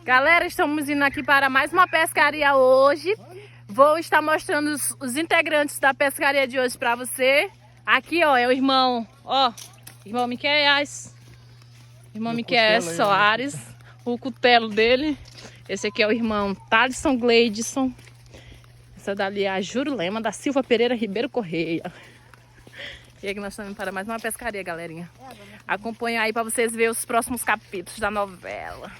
Galera, estamos indo aqui para mais uma pescaria hoje. Vou estar mostrando os integrantes da pescaria de hoje para você. Aqui, ó, é o irmão, ó, irmão Miquel Soares, o cutelo dele. Esse aqui é o irmão Thalisson Gleidson. Essa dali é a Jurulema da Silva Pereira Ribeiro Correia. E aqui nós estamos para mais uma pescaria, galerinha. Acompanha aí para vocês verem os próximos capítulos da novela.